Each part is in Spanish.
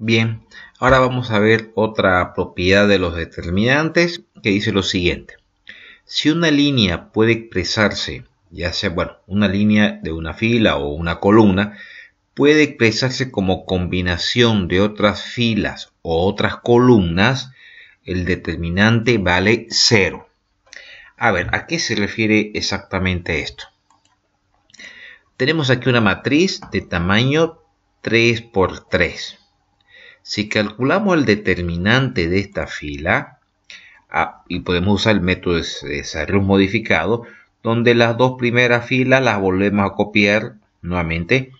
Bien, ahora vamos a ver otra propiedad de los determinantes que dice lo siguiente. Si una línea puede expresarse, ya sea, una línea de una fila o una columna, puede expresarse como combinación de otras filas o otras columnas, el determinante vale 0. A ver, ¿a qué se refiere exactamente esto? Tenemos aquí una matriz de tamaño 3 por 3. Si calculamos el determinante de esta fila, y podemos usar el método de desarrollo modificado, donde las dos primeras filas las volvemos a copiar nuevamente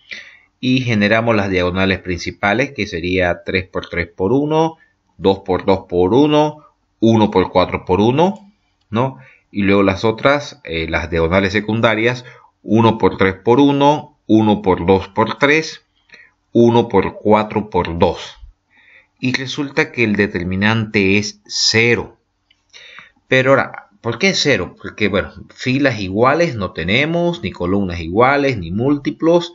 y generamos las diagonales principales, que sería 3 por 3 por 1, 2 por 2 por 1, 1 por 4 por 1, ¿no? Y luego las otras, las diagonales secundarias, 1 por 3 por 1, 1 por 2 por 3, 1 por 4 por 2. Y resulta que el determinante es 0. Pero ahora, ¿por qué 0? Porque, filas iguales no tenemos, ni columnas iguales, ni múltiplos.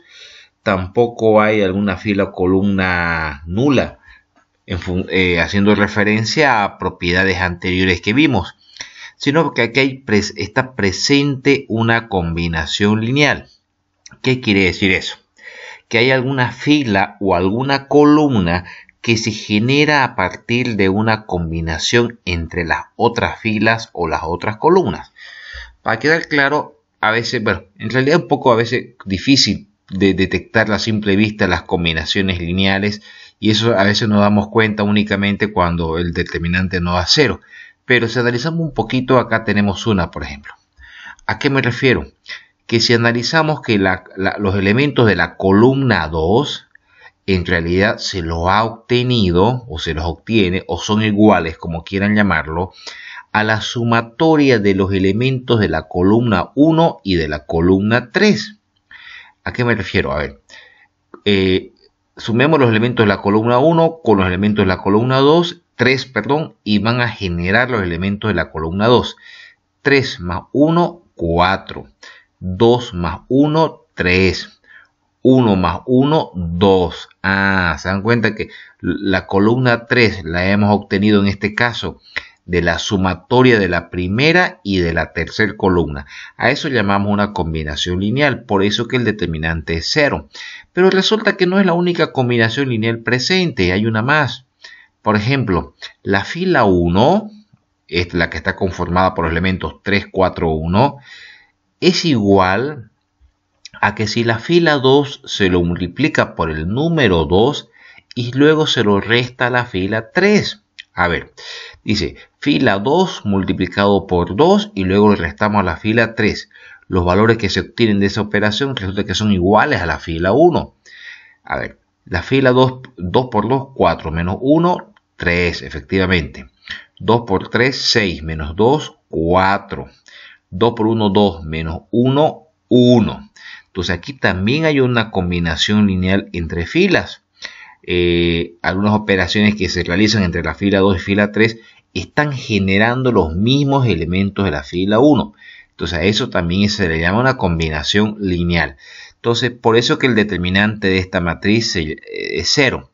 Tampoco hay alguna fila o columna nula, haciendo referencia a propiedades anteriores que vimos. Sino que aquí está presente una combinación lineal. ¿Qué quiere decir eso? Que hay alguna fila o alguna columna que se genera a partir de una combinación entre las otras filas o las otras columnas. Para quedar claro, a veces, en realidad es un poco a veces difícil de detectar a simple vista las combinaciones lineales, y eso a veces nos damos cuenta únicamente cuando el determinante no da 0. Pero si analizamos un poquito, acá tenemos una, por ejemplo. ¿A qué me refiero? Que si analizamos que los elementos de la columna 2 en realidad se los ha obtenido o se los obtiene o son iguales, como quieran llamarlo, a la sumatoria de los elementos de la columna 1 y de la columna 3. ¿A qué me refiero? A ver, sumemos los elementos de la columna 1 con los elementos de la columna 3, y van a generar los elementos de la columna 2. 3 más 1, 4. 2 más 1, 3. 1 más 1, 2. Se dan cuenta que la columna 3 la hemos obtenido en este caso de la sumatoria de la primera y de la tercera columna. A eso llamamos una combinación lineal, por eso que el determinante es 0. Pero resulta que no es la única combinación lineal presente, hay una más. Por ejemplo, la fila 1, es la que está conformada por los elementos 3, 4, 1, es igual a que si la fila 2 se lo multiplica por el número 2 y luego se lo resta a la fila 3. A ver, dice fila 2 multiplicado por 2 y luego le restamos a la fila 3. Los valores que se obtienen de esa operación resulta que son iguales a la fila 1. A ver, la fila 2, 2 por 2, 4, menos 1, 3, efectivamente. 2 por 3, 6, menos 2, 4. 2 por 1, 2, menos 1, 1. Entonces aquí también hay una combinación lineal entre filas. Algunas operaciones que se realizan entre la fila 2 y fila 3 están generando los mismos elementos de la fila 1. Entonces a eso también se le llama una combinación lineal. Entonces por eso que el determinante de esta matriz es 0.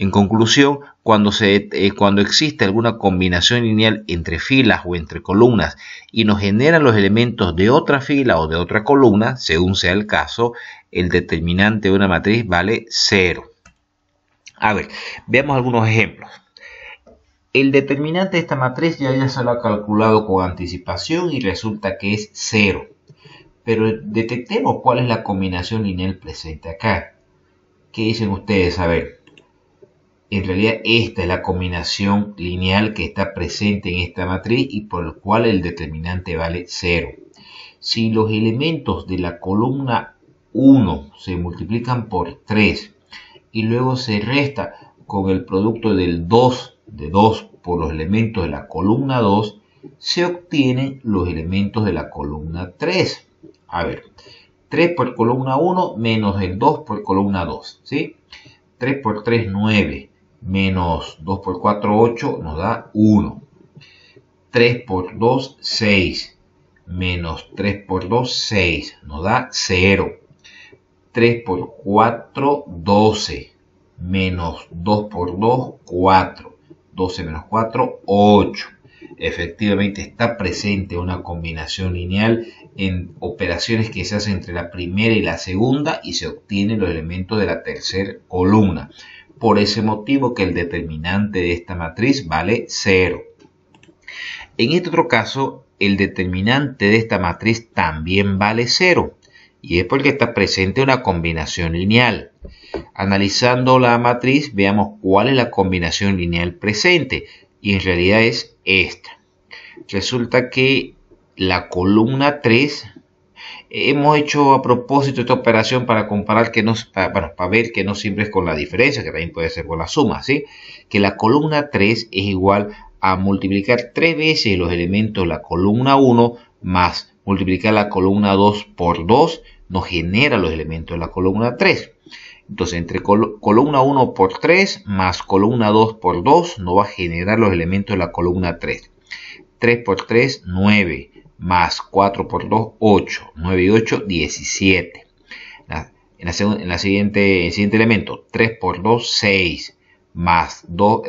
En conclusión, cuando existe alguna combinación lineal entre filas o entre columnas y nos generan los elementos de otra fila o de otra columna, según sea el caso, el determinante de una matriz vale 0. A ver, veamos algunos ejemplos. El determinante de esta matriz ya se lo ha calculado con anticipación y resulta que es 0. Pero detectemos cuál es la combinación lineal presente acá. ¿Qué dicen ustedes? A ver. En realidad esta es la combinación lineal que está presente en esta matriz y por el cual el determinante vale 0. Si los elementos de la columna 1 se multiplican por 3 y luego se resta con el producto del 2 de 2 por los elementos de la columna 2, se obtienen los elementos de la columna 3. A ver, 3 por columna 1 menos el 2 por columna 2, ¿sí? 3 por 3, 9. Menos 2 por 4, 8, nos da 1. 3 por 2, 6. Menos 3 por 2, 6. Nos da 0. 3 por 4, 12. menos 2 por 2, 4. 12 menos 4, 8. Efectivamente está presente una combinación lineal en operaciones que se hacen entre la primera y la segunda y se obtienen los elementos de la tercera columna. Por ese motivo que el determinante de esta matriz vale 0. En este otro caso, el determinante de esta matriz también vale 0. Y es porque está presente una combinación lineal. Analizando la matriz, veamos cuál es la combinación lineal presente. Y en realidad es esta. Resulta que la columna 3, hemos hecho a propósito esta operación para comparar que no, para ver que no siempre es con la diferencia, que también puede ser con la suma, ¿sí? Que la columna 3 es igual a multiplicar 3 veces los elementos de la columna 1 más multiplicar la columna 2 por 2 nos genera los elementos de la columna 3. Entonces, entre columna 1 por 3 más columna 2 por 2 nos va a generar los elementos de la columna 3. 3 por 3, 9, más 4 por 2, 8. 9 y 8, 17. En el siguiente elemento, 3 por 2, 6, más 2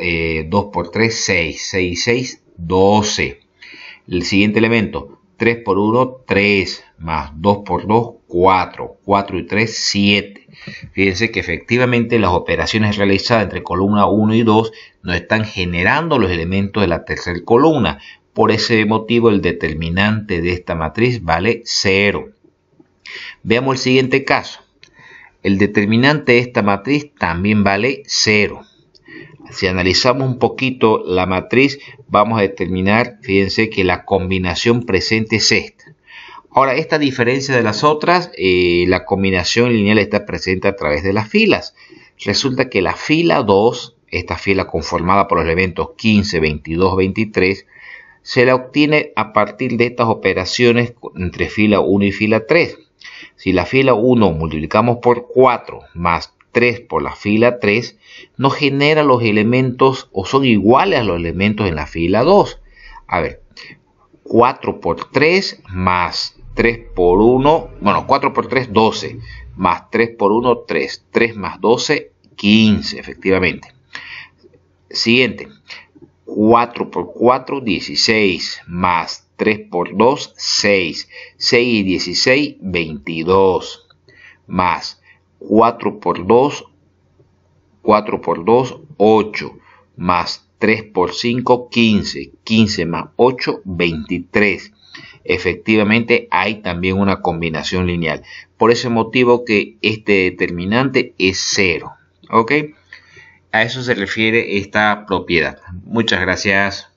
por 3, 6. 6 y 6, 12. El siguiente elemento, 3 por 1, 3, más 2 por 2, 4. 4 y 3, 7. Fíjense que efectivamente las operaciones realizadas entre columna 1 y 2 nos están generando los elementos de la tercera columna. Por ese motivo el determinante de esta matriz vale 0. Veamos el siguiente caso. El determinante de esta matriz también vale 0. Si analizamos un poquito la matriz, vamos a determinar, fíjense que la combinación presente es esta. Ahora, esta diferencia de las otras, la combinación lineal está presente a través de las filas. Resulta que la fila 2, esta fila conformada por los elementos 15, 22, 23, se la obtiene a partir de estas operaciones entre fila 1 y fila 3. Si la fila 1 multiplicamos por 4 más 3 por la fila 3, nos genera los elementos o son iguales a los elementos en la fila 2. A ver, 4 por 3 más 3 por 1, bueno, 4 por 3, 12, más 3 por 1, 3, 3 más 12, 15, efectivamente. Siguiente, 4 por 4, 16, más 3 por 2, 6, 6 y 16, 22, más 4 por 2, 8, más 3 por 5, 15, 15 más 8, 23. Efectivamente hay también una combinación lineal. Por ese motivo que este determinante es 0. ¿Ok? A eso se refiere esta propiedad. Muchas gracias.